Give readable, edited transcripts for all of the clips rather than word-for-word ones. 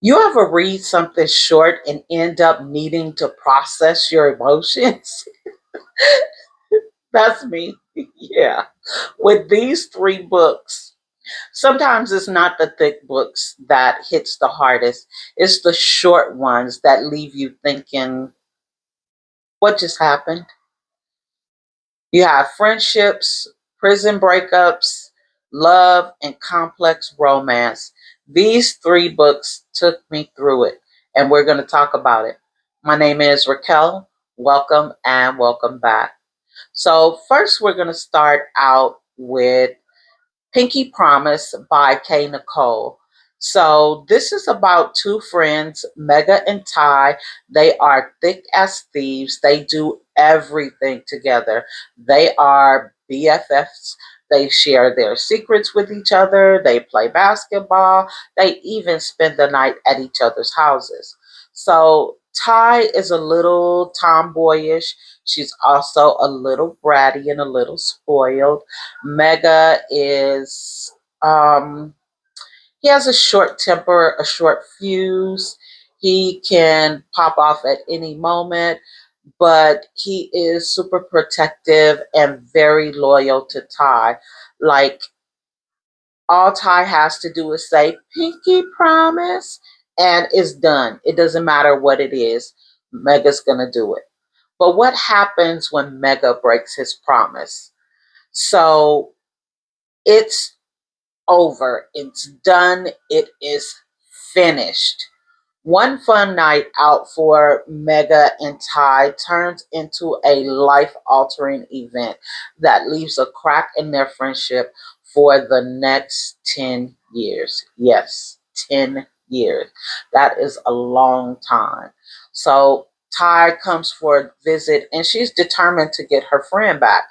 You ever read something short and end up needing to process your emotions? That's me. Yeah. With these three books, sometimes it's not the thick books that hits the hardest. It's the short ones that leave you thinking, what just happened? You have friendships, prison breakups, love, and complex romance. These three books took me through it, and we're going to talk about it. My name is Raquel. Welcome and welcome back. So, first, we're going to start out with Pinky Promise by Kay Nicole. So this is about two friends, Mega and Ty. They are thick as thieves. They do everything together. They are BFFs. They share their secrets with each other. They play basketball. They even spend the night at each other's houses. So Ty is a little tomboyish. She's also a little bratty and a little spoiled. Mega is he has a short temper, a short fuse. He can pop off at any moment, but he is super protective and very loyal to Ty. Like all Ty has to do is say pinky promise and it's done. It doesn't matter what it is. Mega's going to do it. But what happens when Mega breaks his promise? So it's over. It's done. It is finished. One fun night out for Mega and Ty turns into a life altering event that leaves a crack in their friendship for the next 10 years. Yes, 10 years. That is a long time. So Ty comes for a visit and she's determined to get her friend back.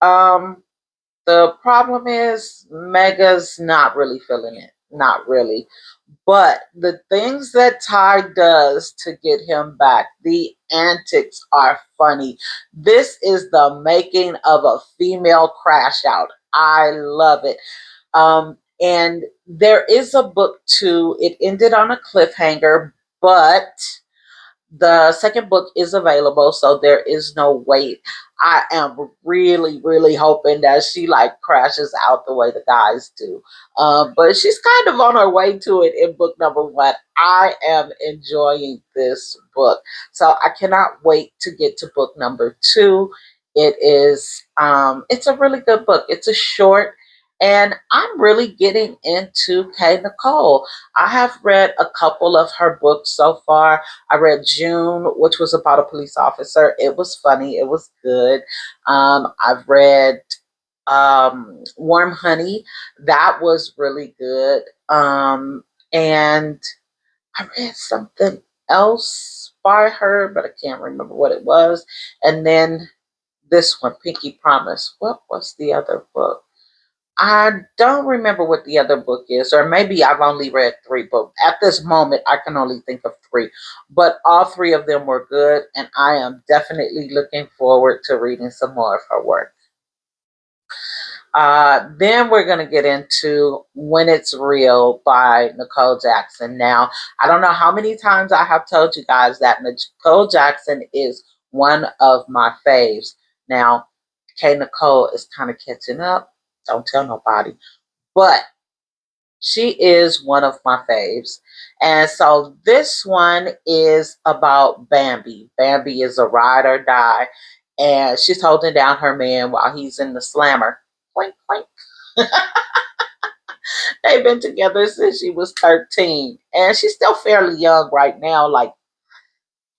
Um, the problem is Mega's not really feeling it. Not really. But the things that Ty does to get him back, the antics are funny. This is the making of a female crash out. I love it. And there is a book too. It ended on a cliffhanger, but the second book is available, so there is no wait. I am really, really hoping that she like crashes out the way the guys do. But she's kind of on her way to it in book number one. I am enjoying this book, so I cannot wait to get to book number two. It's a really good book. It's a short, and I'm really getting into Kay Nicole. I have read a couple of her books so far. I read June, which was about a police officer. It was funny. It was good. I've read Warm Honey. That was really good. And I read something else by her, but I can't remember what it was. And then this one, Pinky Promise. What was the other book? I don't remember what the other book is, or maybe I've only read three books. At this moment, I can only think of three, but all three of them were good, and I am definitely looking forward to reading some more of her work. Then we're going to get into When It's Real by Nicole Jackson. Now, I don't know how many times I have told you guys that Nicole Jackson is one of my faves. Now, K. Nicole is kind of catching up. Don't tell nobody. But she is one of my faves. And so this one is about Bambi. Bambi is a ride or die, and she's holding down her man while he's in the slammer. Clink, clink. They've been together since she was 13, and she's still fairly young right now. Like,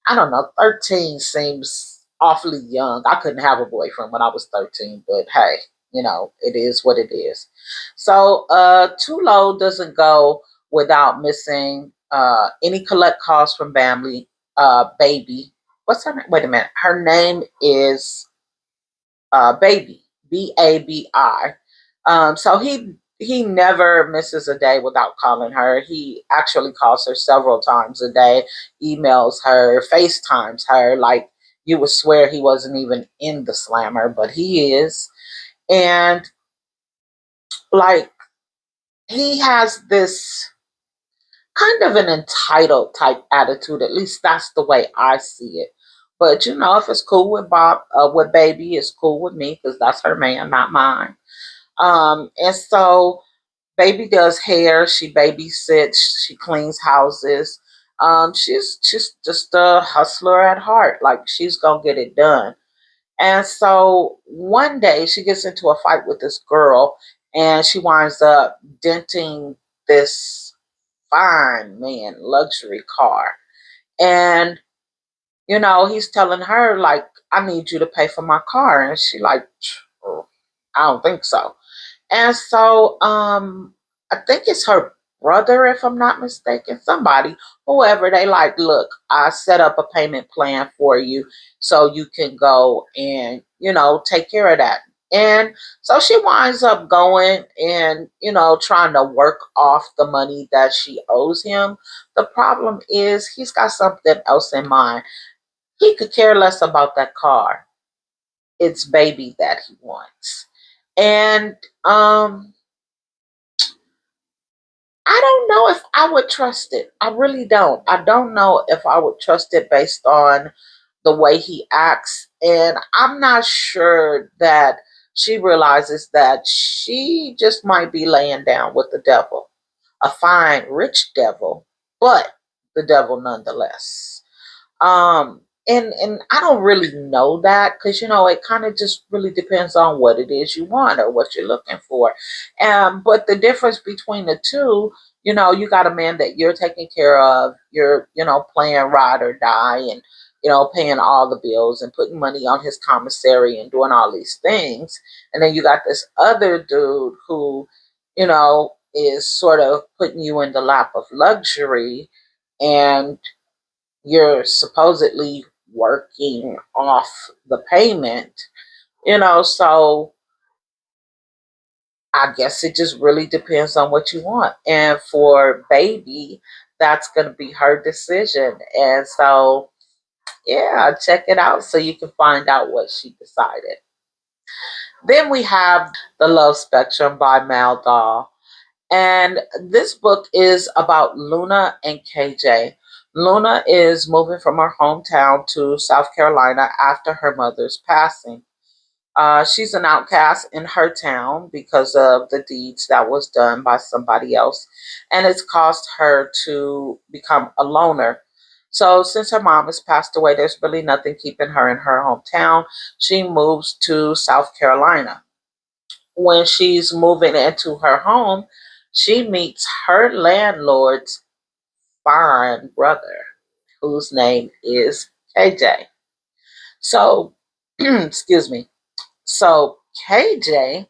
I don't know, 13 seems awfully young. I couldn't have a boyfriend when I was 13, but hey, it is what it is. So, Too Low doesn't go without missing any collect calls from Bambi, Baby. What's her name? Wait a minute. Her name is Baby, Babi. So he never misses a day without calling her. He actually calls her several times a day, emails her, FaceTimes her. Like you would swear he wasn't even in the slammer, but he is. And like he has this kind of an entitled type attitude. At least that's the way I see it. But you know, if it's cool with Bob, with baby, it's cool with me because that's her man, not mine. And so baby does hair. She babysits. She cleans houses. She's just a hustler at heart. Like she's gonna get it done. And so one day she gets into a fight with this girl, and she winds up denting this fine man luxury car. And you know, he's telling her like, I need you to pay for my car. And she like, "Oh, I don't think so." And so I think it's her brother, if I'm not mistaken, somebody, whoever, they like, look, I set up a payment plan for you so you can go and, you know, take care of that. And so she winds up going and, you know, trying to work off the money that she owes him. The problem is he's got something else in mind. He could care less about that car. It's baby that he wants. And I don't know if I would trust it. I really don't. I don't know if I would trust it based on the way he acts. And I'm not sure that she realizes that she just might be laying down with the devil, a fine, rich devil, but the devil nonetheless. And I don't really know that because you know it kind of just really depends on what it is you want or what you're looking for. But the difference between the two, you know, you got a man that you're taking care of, you're, you know, playing ride or die and, you know, paying all the bills and putting money on his commissary and doing all these things. And then you got this other dude who, you know, is sort of putting you in the lap of luxury, and you're supposedly working off the payment, you know, so I guess it just really depends on what you want. And for baby, that's going to be her decision. And so, yeah, check it out so you can find out what she decided. Then we have The Love Spectrum by Mal Dahl. And this book is about Luna and KJ. Luna is moving from her hometown to South Carolina after her mother's passing. She's an outcast in her town because of the deeds that was done by somebody else, and it's caused her to become a loner. So, since her mom has passed away, there's really nothing keeping her in her hometown. She moves to South Carolina. When she's moving into her home, she meets her landlord's fine brother, whose name is KJ. So, excuse me. So, KJ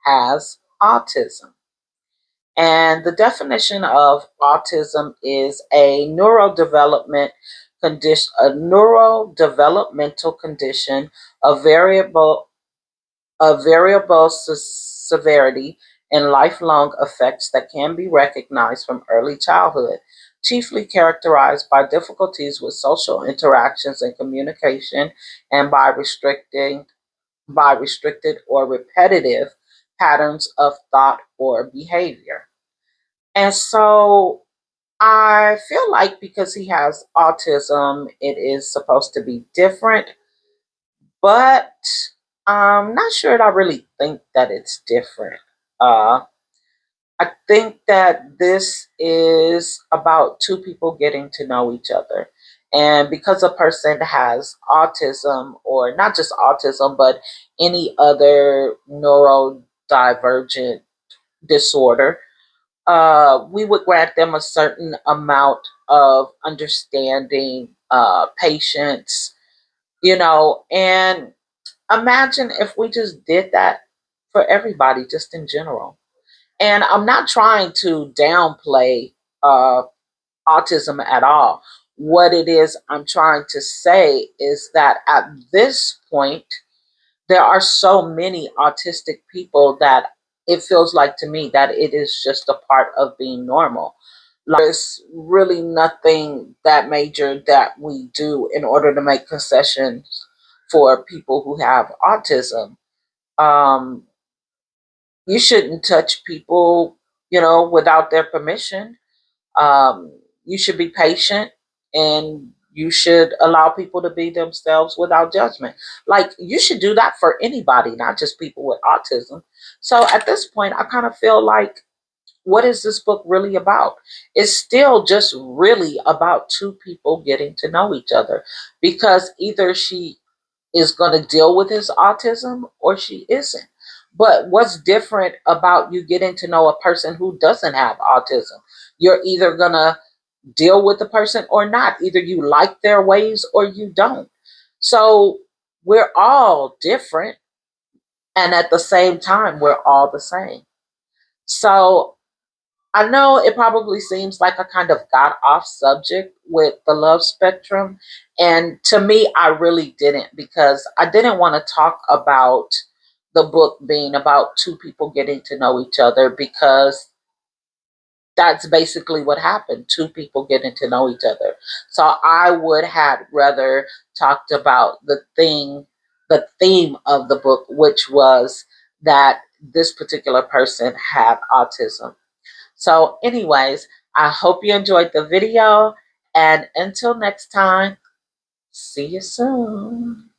has autism. And the definition of autism is a neurodevelopmental condition of variable severity and lifelong effects that can be recognized from early childhood, chiefly characterized by difficulties with social interactions and communication, and by restricted or repetitive patterns of thought or behavior. And so I feel like because he has autism, it is supposed to be different, but I'm not sure that I really think that it's different. Uh, I think that this is about two people getting to know each other. And because a person has autism, or not just autism, but any other neurodivergent disorder, we would grant them a certain amount of understanding, patience, you know, and imagine if we just did that for everybody, just in general. And I'm not trying to downplay uh, autism at all. What it is I'm trying to say is that at this point, there are so many autistic people that it feels like to me that it is just a part of being normal. Like, there's really nothing that major that we do in order to make concessions for people who have autism. Um, you shouldn't touch people, you know, without their permission. You should be patient, and you should allow people to be themselves without judgment. Like, you should do that for anybody, not just people with autism. So at this point, I kind of feel like, what is this book really about? It's still just really about two people getting to know each other, because either she is going to deal with his autism or she isn't. But what's different about you getting to know a person who doesn't have autism? You're either going to deal with the person or not. Either you like their ways or you don't. So we're all different. And at the same time, we're all the same. So I know it probably seems like a kind of got off subject with the love spectrum. And to me, I really didn't, because I didn't want to talk about the book being about two people getting to know each other, because that's basically what happened. Two people getting to know each other. So I would have rather talked about the theme of the book, which was that this particular person had autism. So, anyways, I hope you enjoyed the video. And until next time, see you soon.